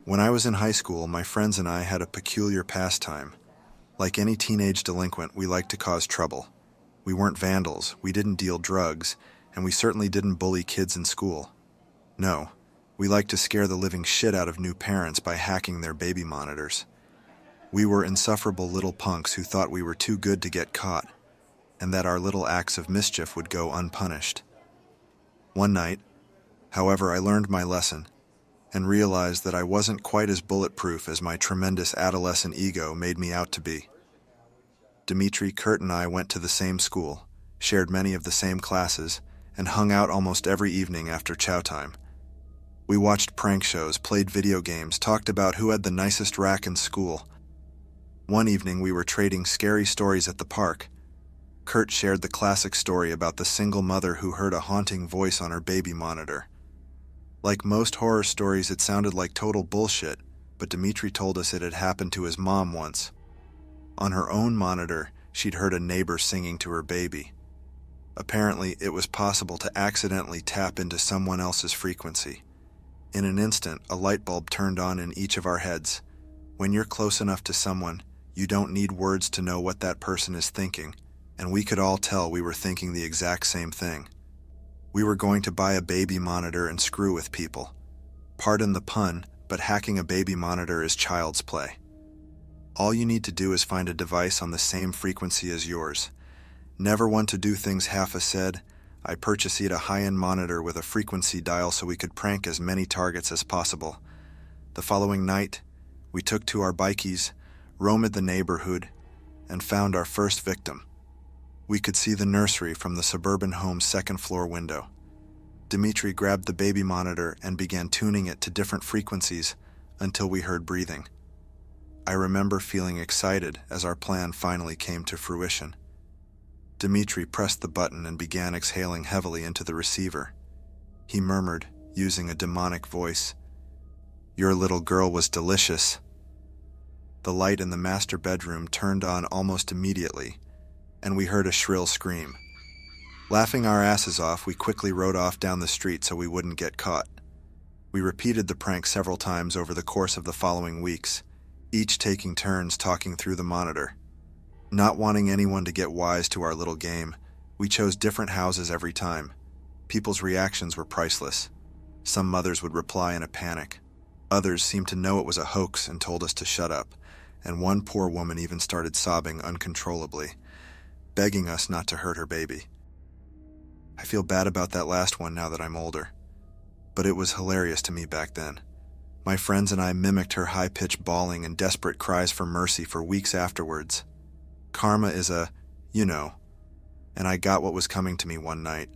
When I was in high school, my friends and I had a peculiar pastime. Like any teenage delinquent, we liked to cause trouble. We weren't vandals, we didn't deal drugs, and we certainly didn't bully kids in school. No, we liked to scare the living shit out of new parents by hacking their baby monitors. We were insufferable little punks who thought we were too good to get caught, and that our little acts of mischief would go unpunished. One night, however, I learned my lesson and realized that I wasn't quite as bulletproof as my tremendous adolescent ego made me out to be. Dimitri, Kurt, and I went to the same school, shared many of the same classes, and hung out almost every evening after chow time. We watched prank shows, played video games, talked about who had the nicest rack in school. One evening we were trading scary stories at the park. Kurt shared the classic story about the single mother who heard a haunting voice on her baby monitor. Like most horror stories, it sounded like total bullshit, but Dimitri told us it had happened to his mom once. On her own monitor, she'd heard a neighbor singing to her baby. Apparently, it was possible to accidentally tap into someone else's frequency. In an instant, a light bulb turned on in each of our heads. When you're close enough to someone, you don't need words to know what that person is thinking, and we could all tell we were thinking the exact same thing. We were going to buy a baby monitor and screw with people. Pardon the pun, but hacking a baby monitor is child's play. All you need to do is find a device on the same frequency as yours. Never one to do things half-a-said, I purchased a high-end monitor with a frequency dial so we could prank as many targets as possible. The following night, we took to our bikies, roamed the neighborhood, and found our first victim. We could see the nursery from the suburban home's second-floor window. Dimitri grabbed the baby monitor and began tuning it to different frequencies until we heard breathing. I remember feeling excited as our plan finally came to fruition. Dimitri pressed the button and began exhaling heavily into the receiver. He murmured, using a demonic voice, "Your little girl was delicious." The light in the master bedroom turned on almost immediately, and we heard a shrill scream. Laughing our asses off, we quickly rode off down the street so we wouldn't get caught. We repeated the prank several times over the course of the following weeks, each taking turns talking through the monitor. Not wanting anyone to get wise to our little game, we chose different houses every time. People's reactions were priceless. Some mothers would reply in a panic. Others seemed to know it was a hoax and told us to shut up, and one poor woman even started sobbing uncontrollably, begging us not to hurt her baby. I feel bad about that last one now that I'm older, but it was hilarious to me back then. My friends and I mimicked her high-pitched bawling and desperate cries for mercy for weeks afterwards. Karma is and I got what was coming to me one night.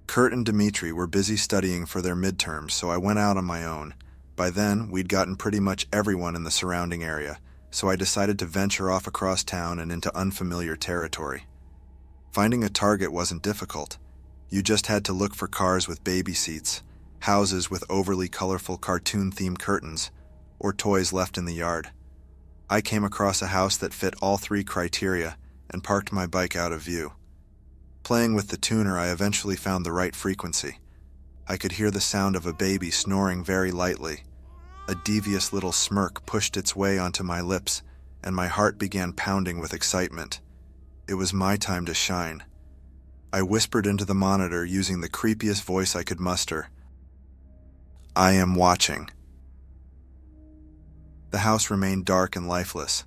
Kurt and Dimitri were busy studying for their midterms, so I went out on my own. By then, we'd gotten pretty much everyone in the surrounding area, so I decided to venture off across town and into unfamiliar territory. Finding a target wasn't difficult. You just had to look for cars with baby seats, houses with overly colorful cartoon-themed curtains, or toys left in the yard. I came across a house that fit all three criteria and parked my bike out of view. Playing with the tuner, I eventually found the right frequency. I could hear the sound of a baby snoring very lightly. A devious little smirk pushed its way onto my lips, and my heart began pounding with excitement. It was my time to shine. I whispered into the monitor using the creepiest voice I could muster. "I am watching." The house remained dark and lifeless.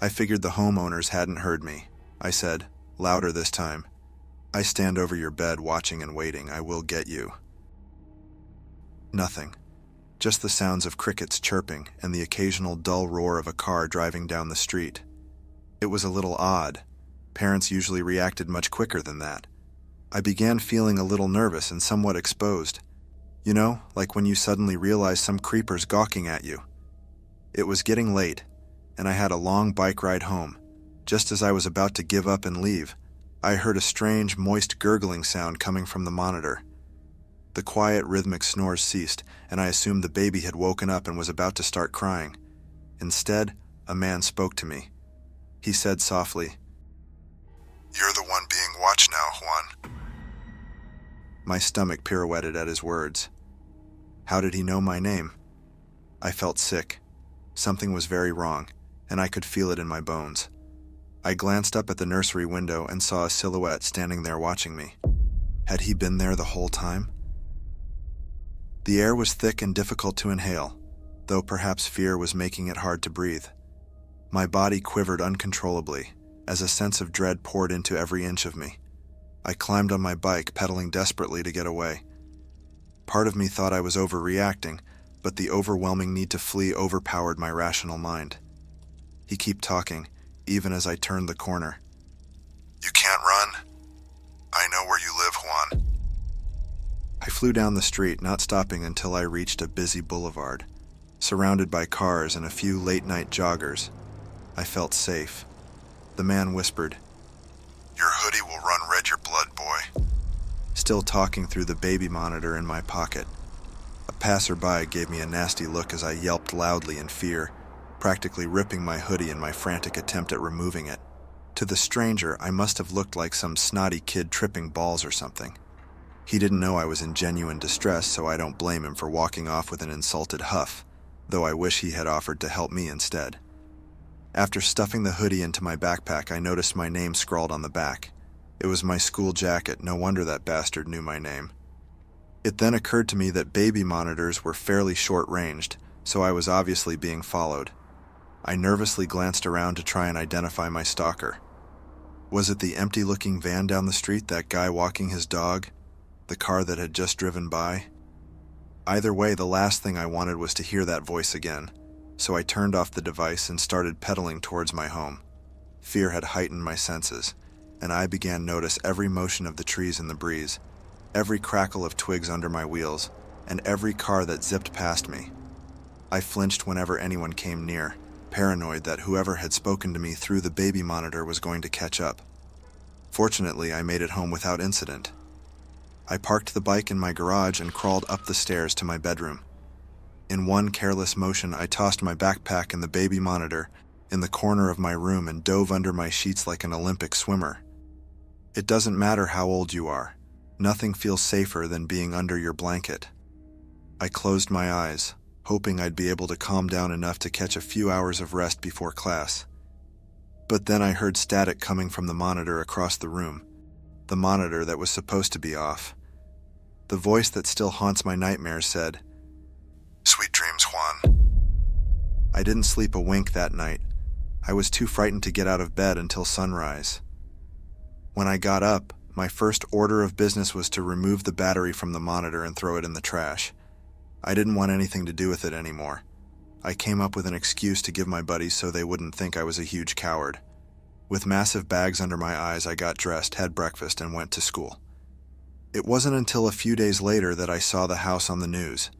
I figured the homeowners hadn't heard me. I said, louder this time, "I stand over your bed watching and waiting. I will get you." Nothing. Just the sounds of crickets chirping and the occasional dull roar of a car driving down the street. It was a little odd. Parents usually reacted much quicker than that. I began feeling a little nervous and somewhat exposed. You know, like when you suddenly realize some creeper's gawking at you. It was getting late, and I had a long bike ride home. Just as I was about to give up and leave, I heard a strange, moist gurgling sound coming from the monitor. The quiet, rhythmic snores ceased, and I assumed the baby had woken up and was about to start crying. Instead, a man spoke to me. He said softly, "You're the one being watched now, Juan." My stomach pirouetted at his words. How did he know my name? I felt sick. Something was very wrong, and I could feel it in my bones. I glanced up at the nursery window and saw a silhouette standing there watching me. Had he been there the whole time? The air was thick and difficult to inhale, though perhaps fear was making it hard to breathe. My body quivered uncontrollably as a sense of dread poured into every inch of me. I climbed on my bike, pedaling desperately to get away. Part of me thought I was overreacting, but the overwhelming need to flee overpowered my rational mind. He kept talking, even as I turned the corner. "You can't run. I know where you live, Juan." I flew down the street, not stopping until I reached a busy boulevard. Surrounded by cars and a few late-night joggers, I felt safe. The man whispered, "Your hoodie will run red your blood, boy." Still talking through the baby monitor in my pocket. A passerby gave me a nasty look as I yelped loudly in fear, practically ripping my hoodie in my frantic attempt at removing it. To the stranger, I must have looked like some snotty kid tripping balls or something. He didn't know I was in genuine distress, so I don't blame him for walking off with an insulted huff, though I wish he had offered to help me instead. After stuffing the hoodie into my backpack, I noticed my name scrawled on the back. It was my school jacket, no wonder that bastard knew my name. It then occurred to me that baby monitors were fairly short-ranged, so I was obviously being followed. I nervously glanced around to try and identify my stalker. Was it the empty-looking van down the street, that guy walking his dog, the car that had just driven by? Either way, the last thing I wanted was to hear that voice again, so I turned off the device and started pedaling towards my home. Fear had heightened my senses, and I began to notice every motion of the trees in the breeze, every crackle of twigs under my wheels, and every car that zipped past me. I flinched whenever anyone came near, paranoid that whoever had spoken to me through the baby monitor was going to catch up. Fortunately, I made it home without incident. I parked the bike in my garage and crawled up the stairs to my bedroom. In one careless motion, I tossed my backpack and the baby monitor in the corner of my room and dove under my sheets like an Olympic swimmer. It doesn't matter how old you are. Nothing feels safer than being under your blanket. I closed my eyes, hoping I'd be able to calm down enough to catch a few hours of rest before class. But then I heard static coming from the monitor across the room, the monitor that was supposed to be off. The voice that still haunts my nightmares said, "Sweet dreams, Juan." I didn't sleep a wink that night. I was too frightened to get out of bed until sunrise. When I got up, my first order of business was to remove the battery from the monitor and throw it in the trash. I didn't want anything to do with it anymore. I came up with an excuse to give my buddies so they wouldn't think I was a huge coward. With massive bags under my eyes, I got dressed, had breakfast, and went to school. It wasn't until a few days later that I saw the house on the news.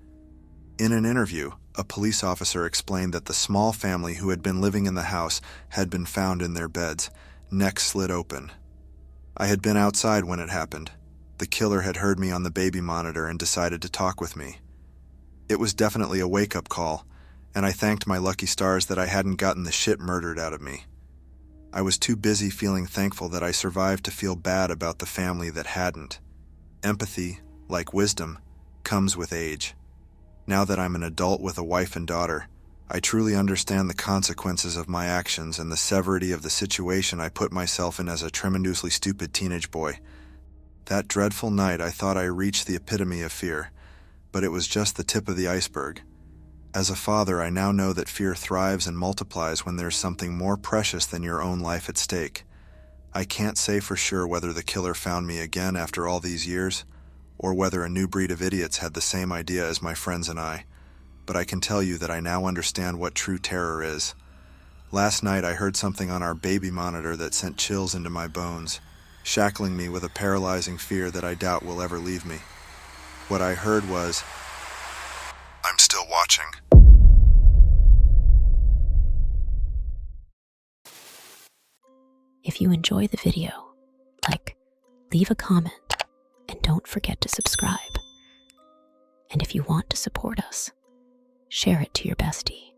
In an interview, a police officer explained that the small family who had been living in the house had been found in their beds, necks slit open. I had been outside when it happened. The killer had heard me on the baby monitor and decided to talk with me. It was definitely a wake-up call, and I thanked my lucky stars that I hadn't gotten the shit murdered out of me. I was too busy feeling thankful that I survived to feel bad about the family that hadn't. Empathy, like wisdom, comes with age. Now that I'm an adult with a wife and daughter, I truly understand the consequences of my actions and the severity of the situation I put myself in as a tremendously stupid teenage boy. That dreadful night, I thought I reached the epitome of fear, but it was just the tip of the iceberg. As a father, I now know that fear thrives and multiplies when there's something more precious than your own life at stake. I can't say for sure whether the killer found me again after all these years, or whether a new breed of idiots had the same idea as my friends and I, but I can tell you that I now understand what true terror is. Last night I heard something on our baby monitor that sent chills into my bones, shackling me with a paralyzing fear that I doubt will ever leave me. What I heard was, "I'm still watching." If you enjoy the video, leave a comment, and don't forget to subscribe. And if you want to support us, share it to your bestie.